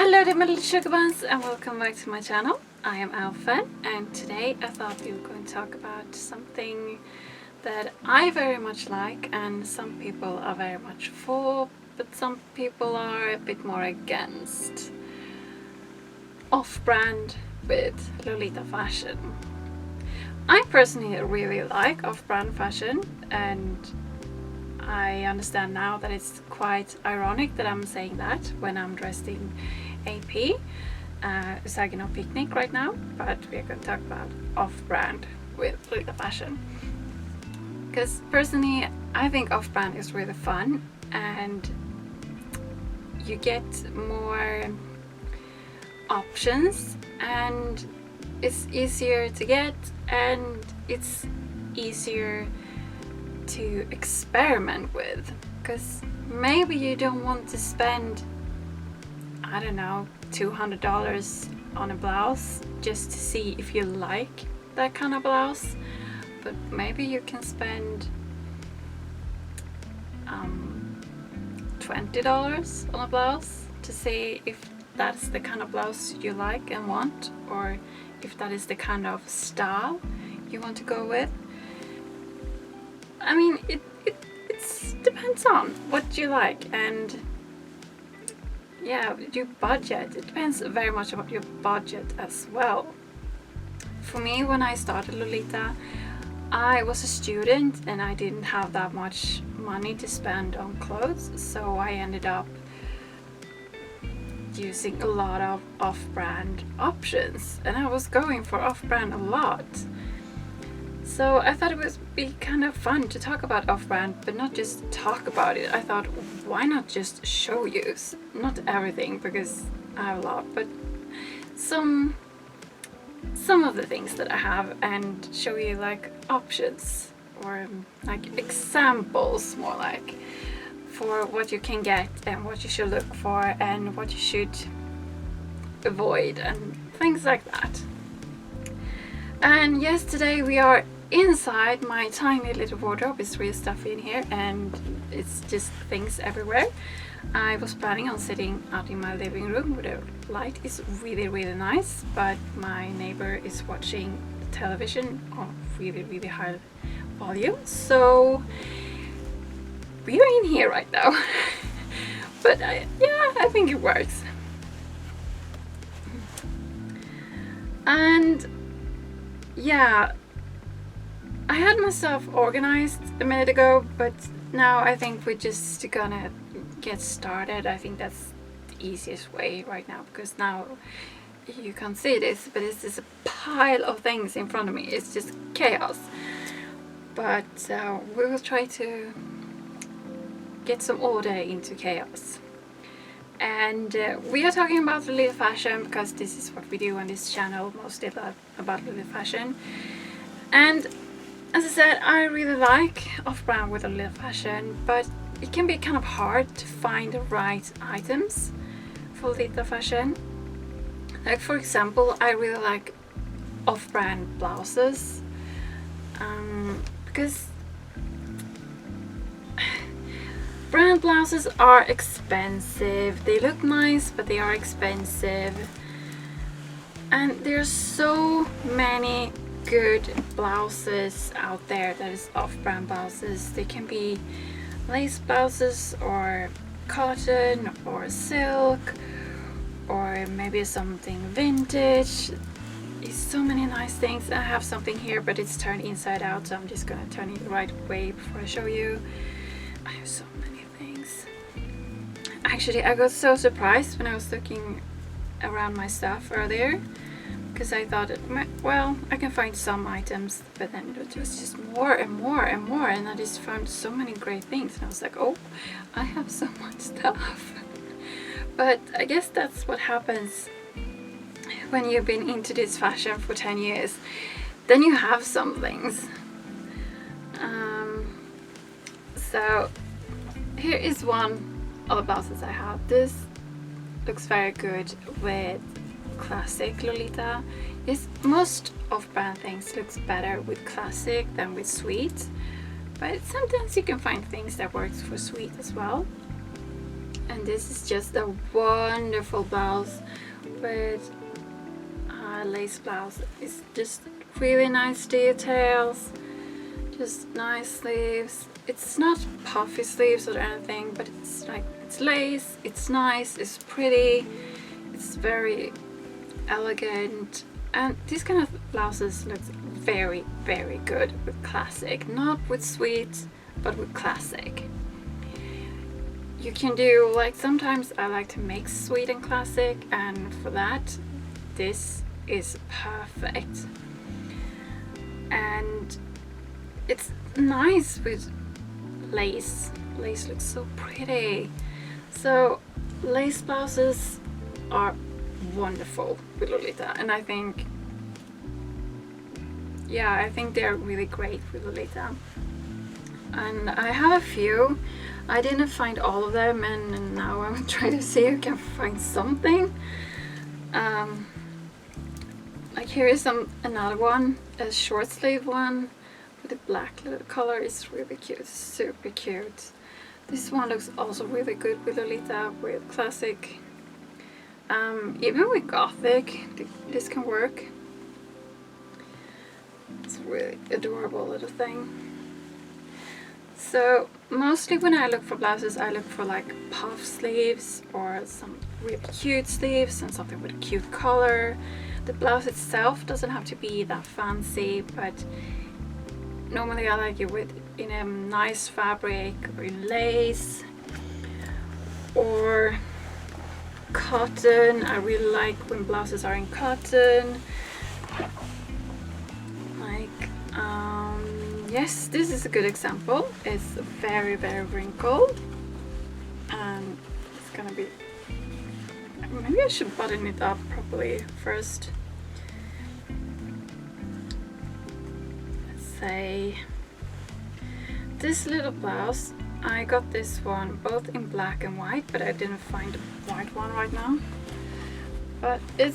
Hello there my little sugar buns and welcome back to my channel. I am Alpha and today I thought we were going to talk about something that I very much like and some people are very much for, but some people are a bit more against. Off-brand with Lolita fashion. I personally really like off-brand fashion, and I understand now that it's quite ironic that I'm saying that when I'm dressed in AP, Saginaw Picnic right now, but we're going to talk about off-brand with Lolita fashion. Because personally, I think off-brand is really fun and you get more options and it's easier to get and it's easier to experiment with, because maybe you don't want to spend, I don't know, $200 on a blouse just to see if you like that kind of blouse, but maybe you can spend $20 on a blouse to see if that's the kind of blouse you like and want, or if that is the kind of style you want to go with. I mean, it depends on what you like, and yeah, your budget. It depends very much about your budget as well. For me, when I started Lolita, I was a student and I didn't have that much money to spend on clothes, so I ended up using a lot of off-brand options, and I was going for off-brand a lot. So I thought it would be kind of fun to talk about off-brand, but not just talk about it. I thought, why not just show you? Not everything, because I have a lot, but some of the things that I have, and show you like options or like examples, more like, for what you can get and what you should look for and what you should avoid and things like that. And yes, today we are inside my tiny little wardrobe. It's really stuffy in here and it's just things everywhere. I was planning on sitting out in my living room where the light is really nice, but my neighbor is watching the television on really high volume, so we are in here right now. But yeah, I think it works. And yeah, I had myself organized a minute ago, but now I think we're just gonna get started. I think that's the easiest way right now, because now you can't see this, but it's just a pile of things in front of me. It's just chaos. But we will try to get some order into chaos. And we are talking about Lolita fashion because this is what we do on this channel, mostly about Lolita fashion. And as I said, I really like off-brand with Lolita fashion, but it can be kind of hard to find the right items for Lolita fashion. Like, for example, I really like off-brand blouses, because brand blouses are expensive. They look nice, but they are expensive. And there's so many good blouses out there that is off-brand blouses. They can be lace blouses or cotton or silk or maybe something vintage. It's so many nice things. I have something here, but it's turned inside out, so I'm just gonna turn it the right way before I show you. I have so many things. Actually, I got so surprised when I was looking around my stuff earlier, because I thought, well, I can find some items, but then it was just more and more and more, and I just found so many great things, and I was like, oh, I have so much stuff. But I guess that's what happens when you've been into this fashion for 10 years. Then you have some things. So here is one of the blouses I have. This looks very good with classic Lolita. Yes, most off-brand things looks better with classic than with sweet, but sometimes you can find things that works for sweet as well. And this is just a wonderful blouse with lace blouse. It's just really nice details, just nice sleeves. It's not puffy sleeves or anything, but it's like, it's lace, it's nice, it's pretty, it's very elegant. And these kind of blouses look very, very good with classic, not with sweet, but with classic. You can do, like, sometimes I like to mix sweet and classic, and for that this is perfect. And it's nice with lace. Lace looks so pretty. So lace blouses are wonderful with Lolita, and I think they're really great with Lolita. And I have a few. I didn't find all of them, and now I'm trying to see if I can find something. Like here is another one, a short sleeve one with a black little color. It's really cute, super cute. This one looks also really good with Lolita, with classic. Even with gothic, this can work. It's a really adorable little thing. So mostly when I look for blouses, I look for like puff sleeves or some really cute sleeves and something with a cute color. The blouse itself doesn't have to be that fancy, but normally I like it in a nice fabric or in lace or cotton. I really like when blouses are in cotton. Like, yes, this is a good example. It's very, very wrinkled, and it's gonna be, maybe I should button it up properly first. Let's say this little blouse, I got this one both in black and white, but I didn't find a white one right now. But it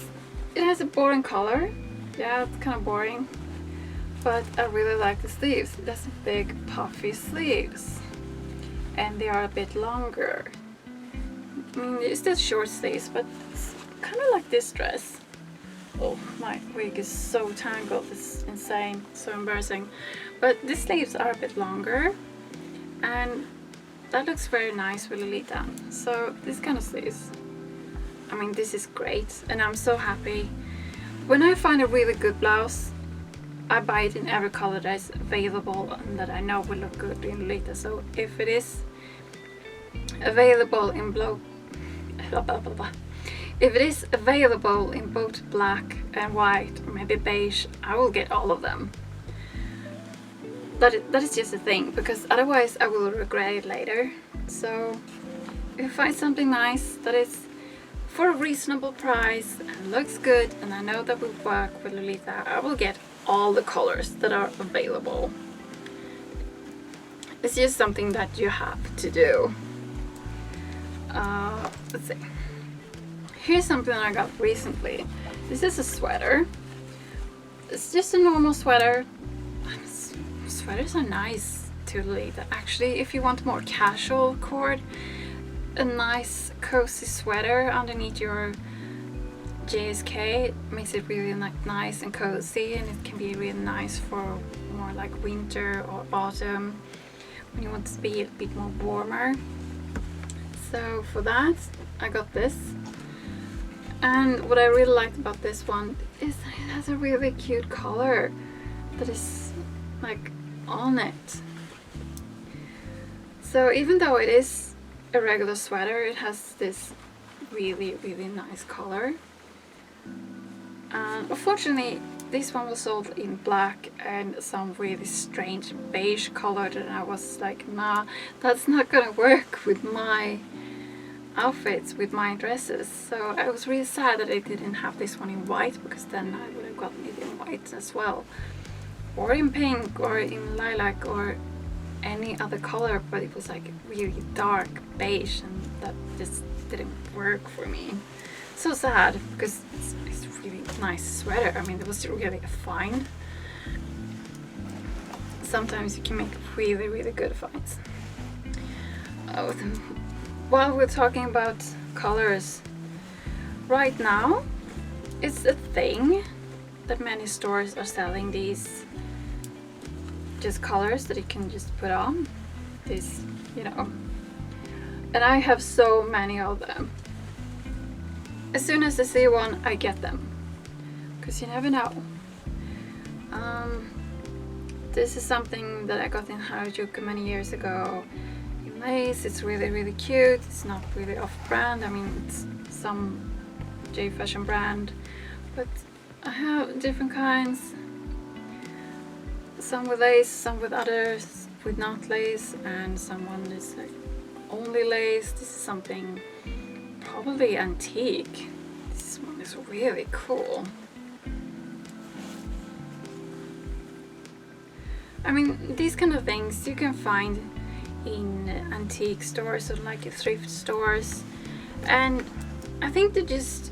has a boring color. Yeah, it's kind of boring, but I really like the sleeves. It has big puffy sleeves, and they are a bit longer. I mean, it's still short sleeves, but it's kind of like this dress. Oh, my wig is so tangled, it's insane, so embarrassing. But the sleeves are a bit longer, and that looks very nice with Lolita. So this kind of sleeves, I mean, this is great, and I'm so happy. When I find a really good blouse, I buy it in every color that is available and that I know will look good in Lolita. So if it is available in if it is available in both black and white, or maybe beige, I will get all of them. That is just a thing, because otherwise I will regret it later. So if I find something nice that is for a reasonable price and looks good, and I know that will work with Lolita, I will get all the colors that are available. It's just something that you have to do. Let's see. Here's something I got recently. This is a sweater. It's just a normal sweater. Sweaters are nice to Lolita. Actually, if you want more casual cord, a nice cozy sweater underneath your JSK makes it really nice and cozy, and it can be really nice for more like winter or autumn when you want to be a bit more warmer. So for that I got this, and what I really liked about this one is that it has a really cute color that is like on it. So even though it is a regular sweater, it has this really, really nice color. Unfortunately, this one was sold in black and some really strange beige color, and I was like, nah, that's not gonna work with my outfits, with my dresses. So I was really sad that I didn't have this one in white, because then I would have gotten it in white as well, or in pink, or in lilac, or any other color, but it was like really dark beige, and that just didn't work for me. So sad, because it's really nice sweater. I mean, it was really a find. Sometimes you can make really, really good finds. Oh, while we're talking about colors, right now it's a thing that many stores are selling these just colors that you can just put on. These, you know. And I have so many of them. As soon as I see one, I get them. Because you never know. This is something that I got in Harajuku many years ago in lace. It's really, really cute. It's not really off-brand. I mean, it's some J-fashion brand. But I have different kinds. Some with lace, some with others with not lace, and someone is like only lace. This is something probably antique. This one is really cool. I mean, these kind of things you can find in antique stores or like thrift stores, and I think that just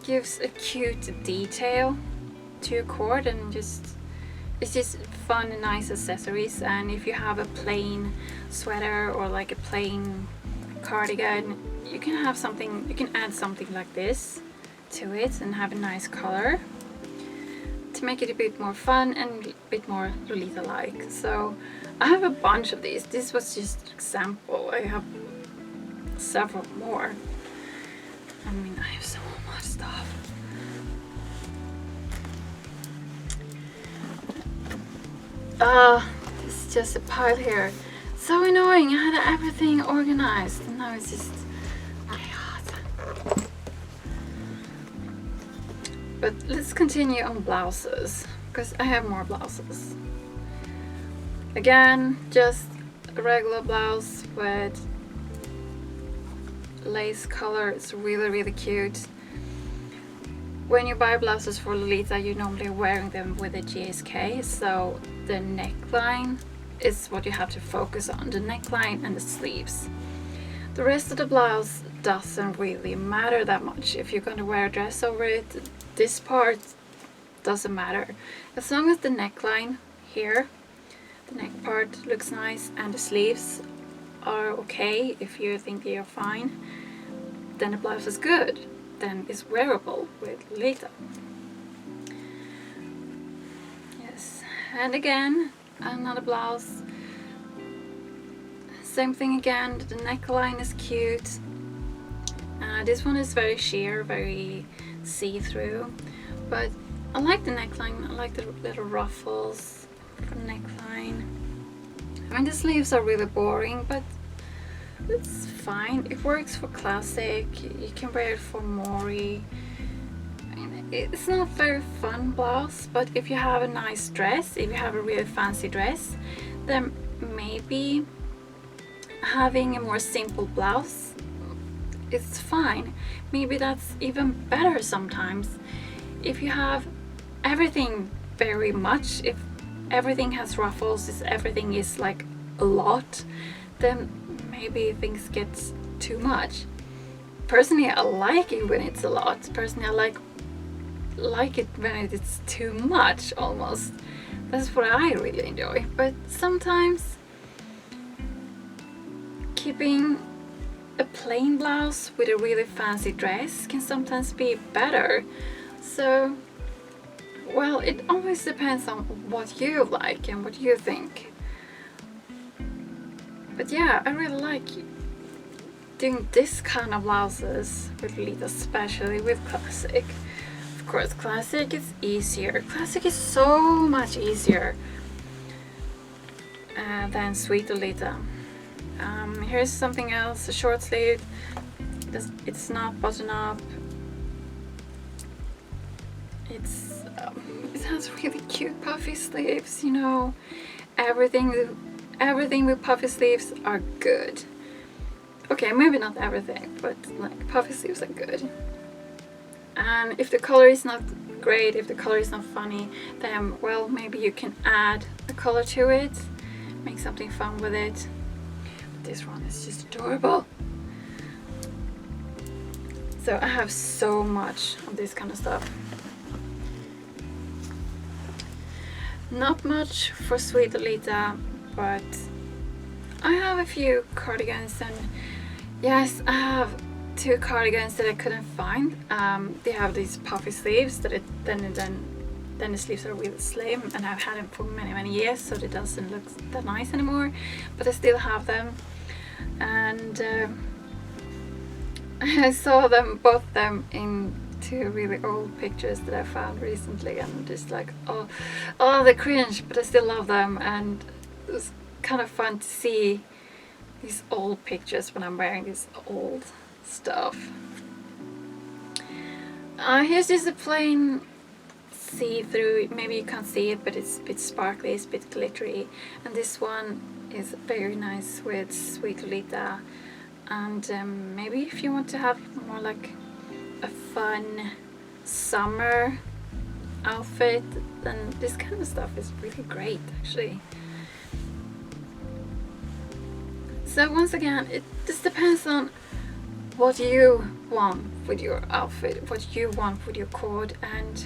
gives a cute detail to your cord, and just it's just fun and nice accessories. And if you have a plain sweater or like a plain cardigan, you can have something, you can add something like this to it and have a nice color to make it a bit more fun and a bit more Lolita-like. So I have a bunch of these. This was just an example. I have several more. I mean, I have so much stuff. This is just a pile here. So annoying. I had everything organized and now it's just chaos. But let's continue on blouses, because I have more blouses. Again, just a regular blouse with lace color. It's really, really cute. When you buy blouses for Lolita, you're normally wearing them with a GSK, so the neckline is what you have to focus on, the neckline and the sleeves. The rest of the blouse doesn't really matter that much. If you're going to wear a dress over it, this part doesn't matter. As long as the neckline here, the neck part looks nice, and the sleeves are okay, if you think they are fine, then the blouse is good. Then it's wearable with Lolita. Yes, and again, another blouse. Same thing again, the neckline is cute. This one is very sheer, very see-through, but I like the neckline. I like the little ruffles for the neckline. I mean, the sleeves are really boring, but it's fine. It works for classic. You can wear it for Mori. I mean, it's not very fun blouse, but if you have a nice dress, if you have a really fancy dress, then maybe having a more simple blouse, it's fine. Maybe that's even better sometimes. If you have everything very much, if everything has ruffles, if everything is like a lot, then maybe things get too much. Personally, I like it when it's a lot. Personally, I like it when it's too much almost. That's what I really enjoy. But sometimes keeping a plain blouse with a really fancy dress can sometimes be better. So, well, it always depends on what you like and what you think. But yeah, I really like doing this kind of blouses with Lolita, especially with classic. Of course, classic is easier. Classic is so much easier than sweet Lolita. Here's something else, a short sleeve. It's not button up. It has really cute puffy sleeves, you know. Everything with puffy sleeves are good. Okay, maybe not everything, but like puffy sleeves are good. And if the color is not great, if the color is not funny, then well, maybe you can add a color to it, make something fun with it. This one is just adorable. So I have so much of this kind of stuff. Not much for sweet Lolita, but I have a few cardigans, and Yes, I have two cardigans that I couldn't find. They have these puffy sleeves that then the sleeves are really slim, and I've had them for many years, so it doesn't look that nice anymore. But I still have them, and I saw them, both them, in two really old pictures that I found recently, and I'm just like, oh, they're cringe, but I still love them, and it was kind of fun to see these old pictures when I'm wearing this old stuff. Here's just a plain see-through, maybe you can't see it, but it's a bit sparkly, it's a bit glittery, and this one is very nice with Sweet Lolita. And maybe if you want to have more like a fun summer outfit, then this kind of stuff is really great actually. So once again, it just depends on what you want with your outfit, what you want with your cord, and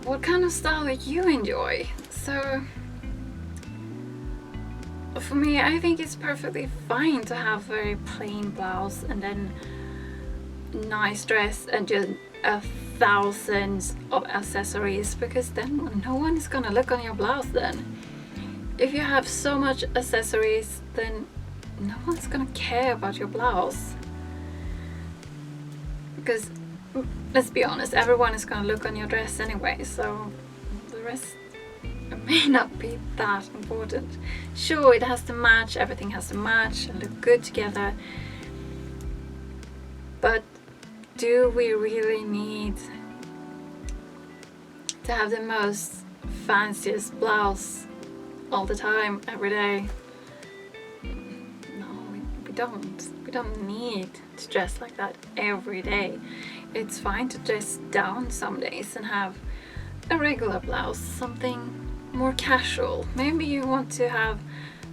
what kind of style you enjoy. So for me, I think it's perfectly fine to have very plain blouse and then nice dress and just 1,000 of accessories, because then no one is gonna look on your blouse then. If you have so much accessories, then no one's gonna care about your blouse. Because let's be honest, everyone is gonna look on your dress anyway, so the rest may not be that important. Sure, it has to match, everything has to match and look good together, but do we really need to have the most fanciest blouse all the time, every day? No, we don't. We don't need to dress like that every day. It's fine to dress down some days and have a regular blouse, something more casual. Maybe you want to have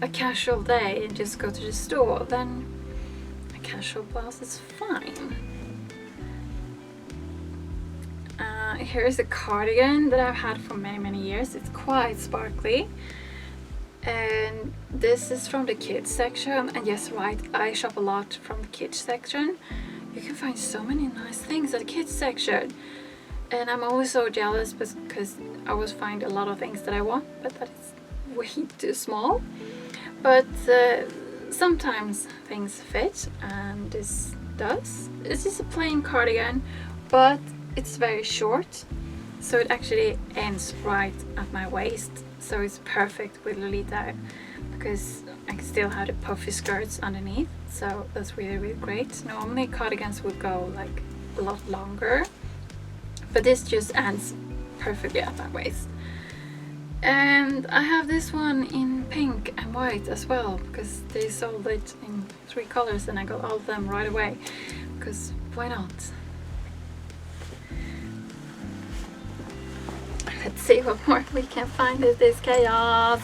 a casual day and just go to the store, then a casual blouse is fine. Here's a cardigan that I've had for many years. It's quite sparkly, and this is from the kids section. And yes, right, I shop a lot from the kids section. You can find so many nice things at the kids section, and I'm always so jealous because I always find a lot of things that I want, but that is way too small. But sometimes things fit, and this does. It's just a plain cardigan, but it's very short, so it actually ends right at my waist, so it's perfect with Lolita because I can still have the puffy skirts underneath, so that's really great. Normally cardigans would go like a lot longer, but this just ends perfectly at my waist. And I have this one in pink and white as well, because they sold it in 3 colors and I got all of them right away, because why not? Let's see what more we can find in this chaos.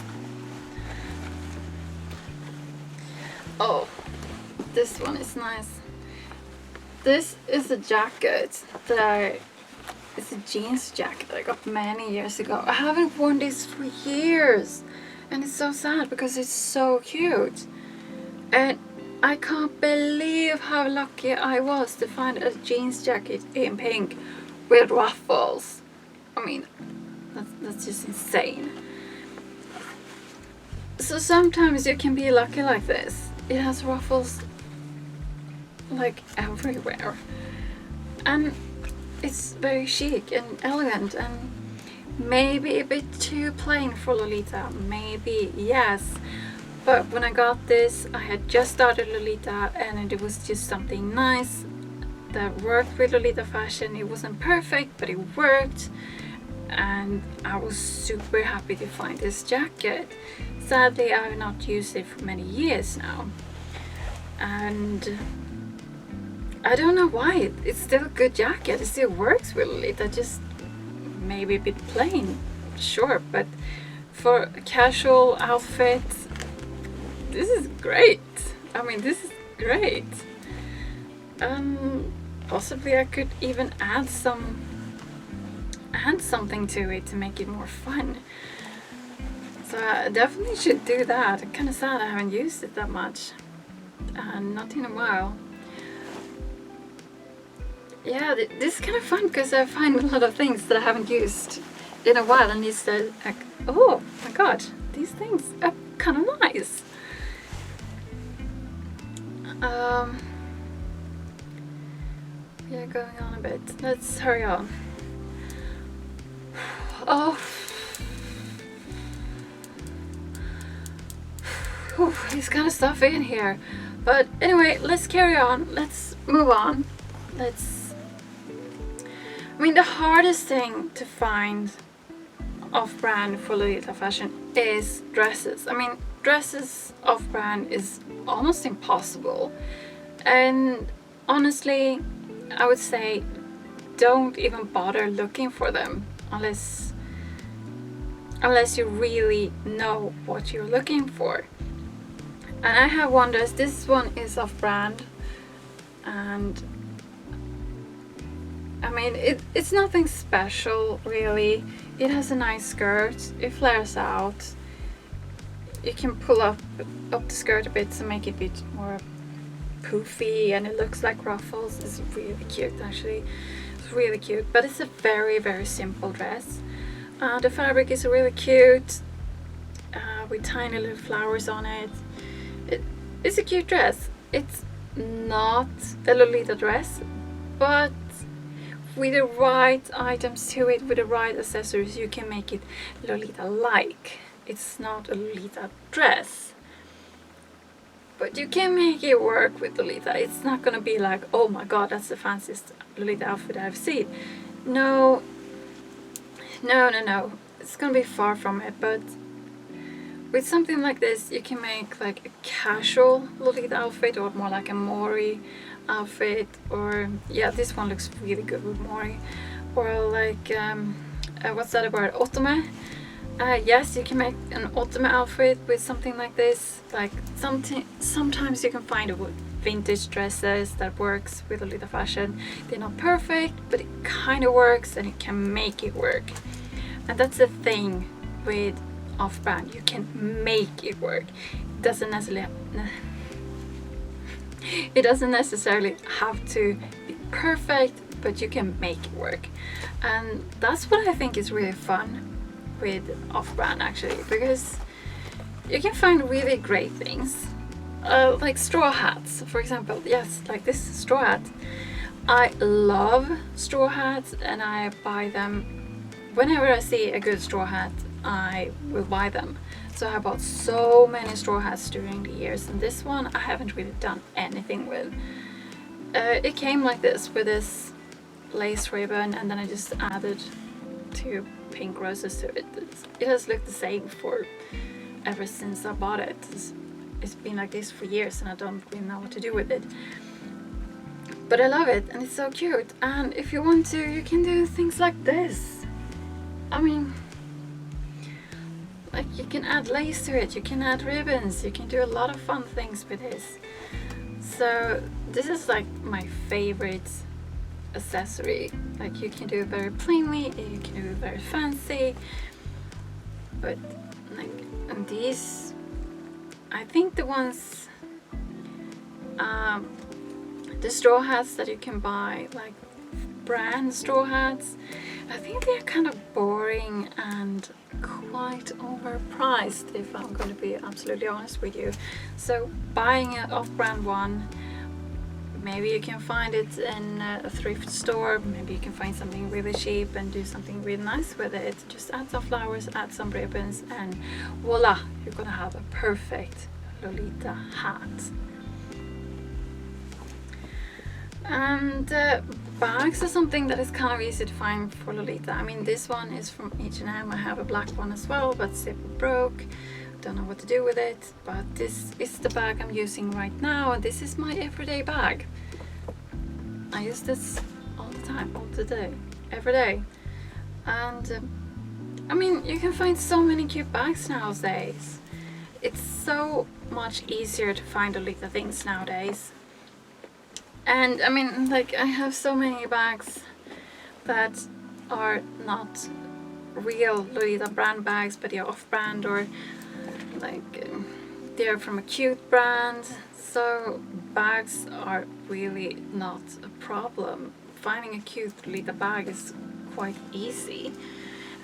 Oh, this one is nice. This is a jacket that it's a jeans jacket that I got many years ago. I haven't worn this for years, and it's so sad because it's so cute. And I can't believe how lucky I was to find a jeans jacket in pink with ruffles. I mean, that's just insane. So sometimes you can be lucky like this. It has ruffles like everywhere, and it's very chic and elegant, and maybe a bit too plain for Lolita, maybe, yes. But when I got this, I had just started Lolita, and it was just something nice that worked with Lolita fashion. It wasn't perfect, but it worked, and I was super happy to find this jacket. Sadly, I have not used it for many years now, and I don't know why. It's still a good jacket, it still works with Lolita, just maybe a bit plain, sure, but for a casual outfit, this is great. I mean, this is great. Possibly I could even add something to it to make it more fun. So I definitely should do that. I'm kind of sad I haven't used it that much. and not in a while. Yeah, this is kind of fun because I find a lot of things that I haven't used in a while, and it's like, oh my god, these things are kind of nice. Yeah, going on a bit. Let's hurry on. Oh, it's kind of stuffy in here. But anyway, let's carry on. Let's move on. I mean, the hardest thing to find off-brand for Lolita fashion is dresses. I mean, dresses off-brand is almost impossible. And honestly, I would say don't even bother looking for them unless you really know what you're looking for. And I have one dress. This one is off-brand, and I mean it's nothing special really. It has a nice skirt. It flares out. You can pull up the skirt a bit to make it a bit more poofy, and it looks like ruffles. It's really cute actually. It's really cute, but it's a very, very simple dress. The fabric is really cute with tiny little flowers on it. It's a cute dress. It's not a Lolita dress, but with the right items to it, with the right accessories, you can make it Lolita-like. It's not a Lolita dress, but you can make it work with Lolita. It's not gonna be like, oh my god, that's the fanciest Lolita outfit I've seen. No. It's gonna be far from it, but with something like this, you can make like a casual Lolita outfit, or more like a Mori outfit, or yeah, this one looks really good with Mori, or like what's that word, otome. Yes, you can make an otome outfit with something like this. Like sometimes you can find vintage dresses that works with Lolita fashion. They're not perfect, but it kind of works, and it can make it work. And that's the thing with off-brand, you can make it work. It doesn't necessarily have to be perfect, but you can make it work. And that's what I think is really fun with off-brand actually, because you can find really great things, like straw hats, for example. Yes, like this straw hat. I love straw hats, and I buy them whenever I see a good straw hat. I will buy them. So I bought so many straw hats during the years, and this one I haven't really done anything with. It came like this, with this lace ribbon, and then I just added 2 pink roses to it. It has looked the same for ever since I bought it. It's been like this for years, and I don't really know what to do with it. But I love it, and it's so cute. And if you want to, you can do things like this. I mean, like, you can add lace to it, you can add ribbons, you can do a lot of fun things with this. So this is like my favorite accessory. Like, you can do it very plainly, you can do it very fancy, but like, and these, I think the ones, the straw hats that you can buy, like brand straw hats, I think they're kind of boring and quite overpriced, if I'm going to be absolutely honest with you. So buying an off-brand one, maybe you can find it in a thrift store, maybe you can find something really cheap and do something really nice with it. Just add some flowers, add some ribbons, and voila, you're gonna have a perfect Lolita hat. And bags are something that is kind of easy to find for Lolita. I mean, this one is from H&M. I have a black one as well, but zipper broke. Don't know what to do with it, but this is the bag I'm using right now, and this is my everyday bag. I use this all the time, all the day, every day. And I mean, you can find so many cute bags nowadays. It's so much easier to find Lolita things nowadays. And I mean, like, I have so many bags that are not real Lolita brand bags, but they're off-brand, or like they're from a cute brand. So bags are really not a problem. Finding a cute Lolita bag is quite easy.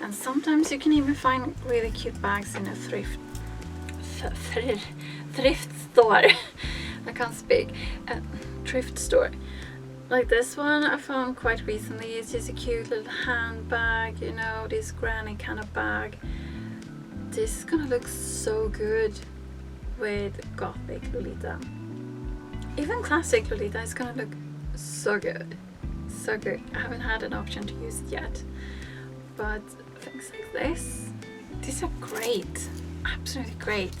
And sometimes you can even find really cute bags in a thrift store. I can't speak. A thrift store. Like this one I found quite recently. It's just a cute little handbag, you know, this granny kind of bag. This is gonna look so good with gothic Lolita. Even classic Lolita is gonna look so good. So good. I haven't had an option to use it yet. But things like this, these are great. Absolutely great.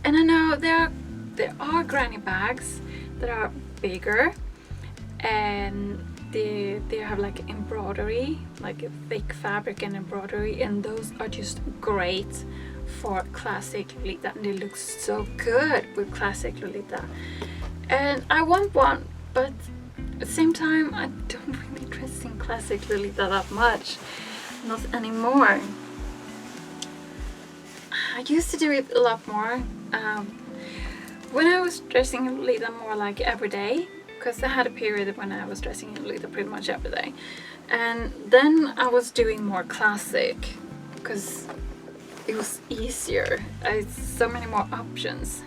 And I know there are granny bags that are bigger and they have like embroidery, like a thick fabric and embroidery, and those are just great for classic Lolita, and they look so good with classic Lolita. And I want one, but at the same time I don't really dress in classic Lolita that much, not anymore. I used to do it a lot more when I was dressing in Lolita more like every day, because I had a period when I was dressing in Lolita pretty much every day, and then I was doing more classic because it was easier. I had so many more options.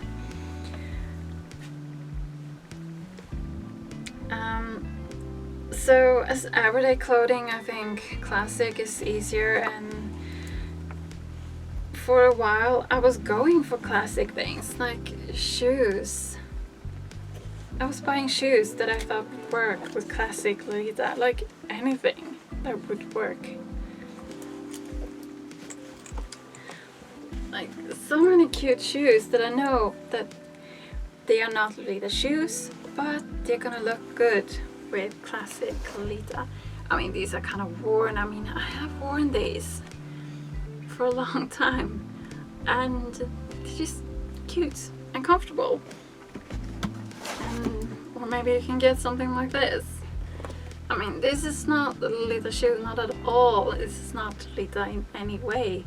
So as everyday clothing, I think classic is easier, and for a while I was going for classic things like shoes. I was buying shoes that I thought would work with classic Lolita, like anything that would work. Like so many cute shoes that I know that they are not Lolita shoes, but they're gonna look good with classic Lolita. I mean, these are kind of worn. I mean, I have worn these for a long time, and they're just cute and comfortable. Or maybe you can get something like this. I mean, this is not a Lolita shoe, not at all. This is not Lolita in any way.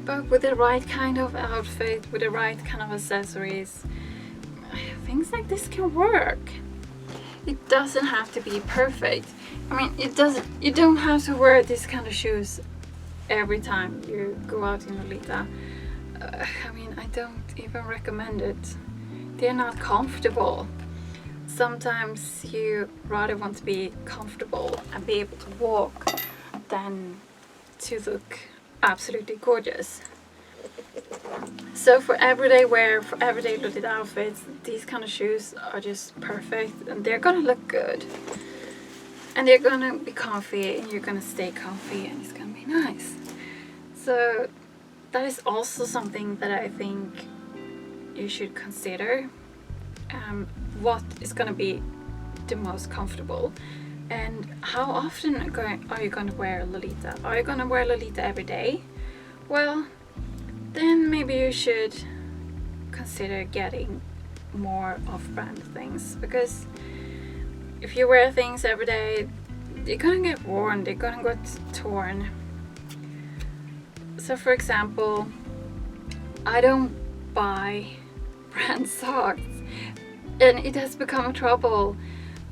But with the right kind of outfit, with the right kind of accessories, things like this can work. It doesn't have to be perfect. I mean, you don't have to wear this kind of shoes every time you go out in Lolita. I mean, I don't even recommend it. They're not comfortable. Sometimes you rather want to be comfortable and be able to walk than to look absolutely gorgeous. So for everyday wear, for everyday Lolita outfits, these kind of shoes are just perfect, and they're gonna look good. And they're gonna be comfy, and you're gonna stay comfy, and it's gonna be nice. So that is also something that I think you should consider. What is gonna be the most comfortable, and how often are you gonna wear Lolita? Are you gonna wear Lolita every day? Well, then maybe you should consider getting more off-brand things, because if you wear things every day, they're gonna get worn, they're gonna get torn. So for example, I don't buy brand socks, and it has become a trouble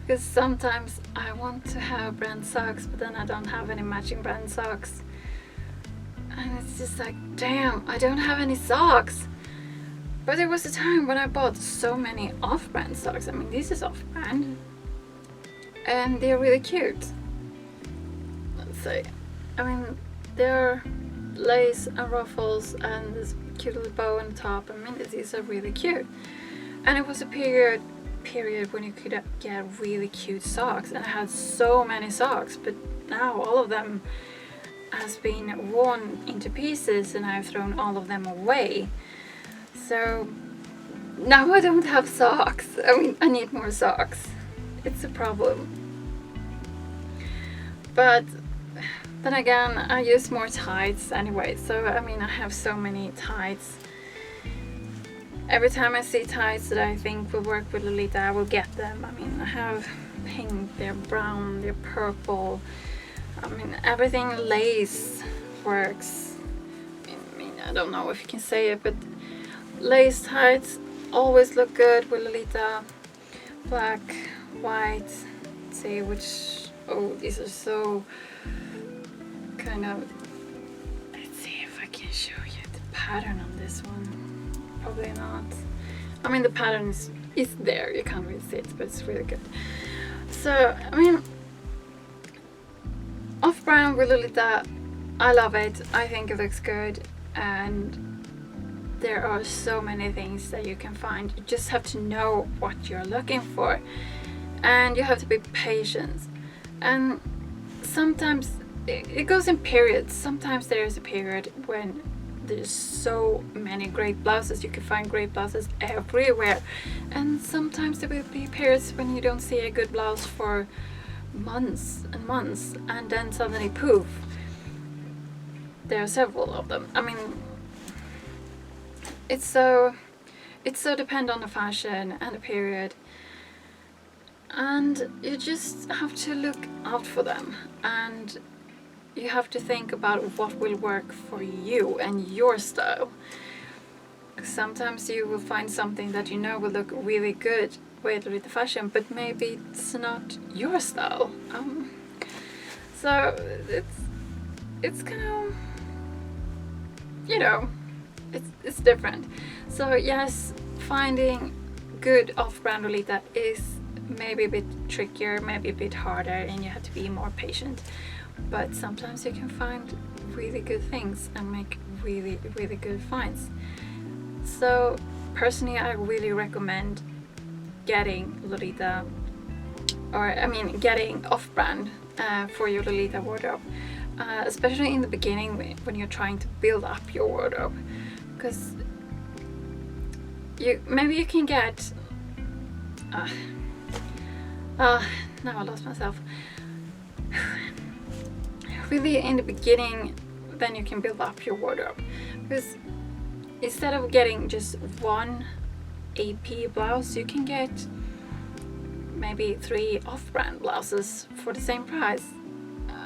because sometimes I want to have brand socks, but then I don't have any matching brand socks. And it's just like, damn, I don't have any socks. But there was a time when I bought so many off-brand socks. I mean, this is off-brand, and they're really cute. Let's say, I mean, they're lace and ruffles and this cute little bow on the top. I mean, these are really cute. And it was a period when you could get really cute socks, and I had so many socks, but now all of them has been worn into pieces, and I've thrown all of them away. So now I don't have socks. I mean, I need more socks. It's a problem. But then again, I use more tights anyway, so I mean, I have so many tights. Every time I see tights that I think will work with Lolita, I will get them. I mean, I have pink, they're brown, they're purple. I mean, everything lace works. I mean, I don't know if you can say it, but lace tights always look good with Lolita. Black, white. Let's see which. Oh, these are so kind of. Let's see if I can show you the pattern on this one. Probably not. I mean, the pattern is there. You can't really see it, but it's really good. So, I mean, off-brand with Lolita, I love it. I think it looks good, and there are so many things that you can find. You just have to know what you're looking for, and you have to be patient. And sometimes it goes in periods. Sometimes there is a period when there's so many great blouses. You can find great blouses everywhere, and sometimes there will be periods when you don't see a good blouse for months and months, and then suddenly poof, there are several of them. I mean, it's so depend on the fashion and the period, and you just have to look out for them, and you have to think about what will work for you and your style. Sometimes you will find something that you know will look really good with the fashion, but maybe it's not your style. So it's kind of, you know, it's different. So yes, finding good off-brand Lolita is maybe a bit trickier, maybe a bit harder, and you have to be more patient. But sometimes you can find really good things and make really, really good finds. So personally, I really recommend getting Lolita, or I mean getting off-brand for your Lolita wardrobe, especially in the beginning when you're trying to build up your wardrobe, because maybe you can get now I lost myself. Really in the beginning, then you can build up your wardrobe, because instead of getting just one AP blouse, you can get maybe 3 off-brand blouses for the same price.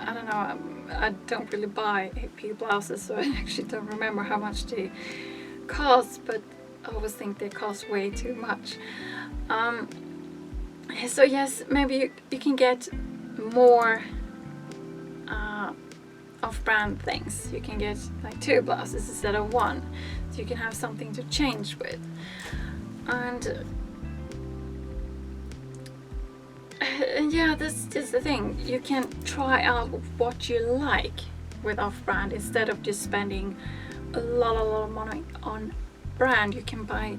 I don't know, I don't really buy AP blouses, so I actually don't remember how much they cost, but I always think they cost way too much. So yes, maybe you can get more off-brand things. You can get like 2 blouses instead of 1, so you can have something to change with. And yeah, that's just the thing. You can try out what you like with off-brand instead of just spending a lot of money on brand. You can buy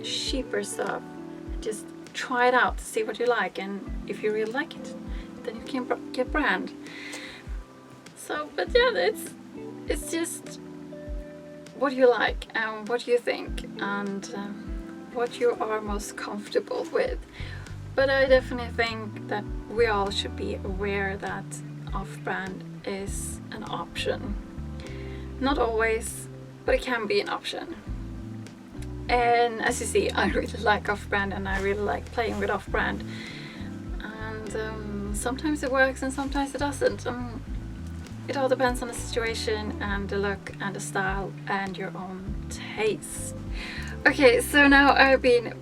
cheaper stuff. Just try it out to see what you like, and if you really like it, then you can get brand. So, but yeah, it's just what you like and what you think, and what you are most comfortable with. But I definitely think that we all should be aware that off-brand is an option. Not always, but it can be an option. And as you see, I really like off-brand, and I really like playing with off-brand. And sometimes it works and sometimes it doesn't. It all depends on the situation and the look and the style and your own taste. Okay, so now I've been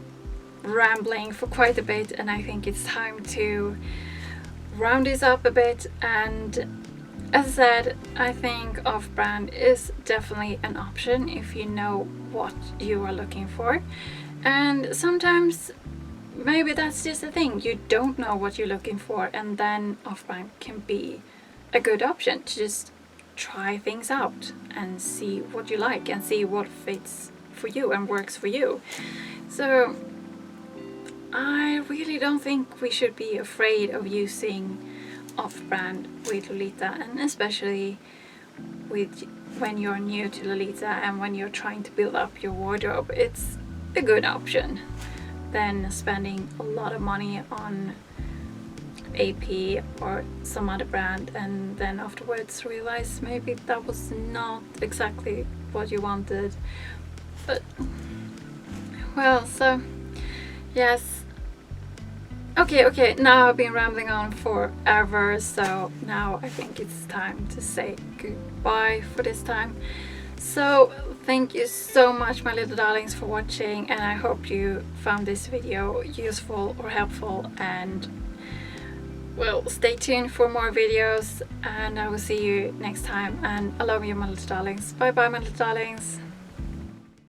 rambling for quite a bit, and I think it's time to round this up a bit. And as I said, I think off-brand is definitely an option if you know what you are looking for. And sometimes maybe that's just the thing, you don't know what you're looking for, and then off-brand can be a good option to just try things out and see what you like and see what fits for you and works for you. So I really don't think we should be afraid of using off-brand with Lolita, and especially when you're new to Lolita and when you're trying to build up your wardrobe. It's a good option than spending a lot of money on AP or some other brand, and then afterwards realize maybe that was not exactly what you wanted. But well, so yes, okay, now I've been rambling on forever, so now I think it's time to say goodbye for this time. So thank you so much, my little darlings, for watching, and I hope you found this video useful or helpful, and well, stay tuned for more videos, and I will see you next time, and I love you, my little darlings. Bye bye, my little darlings.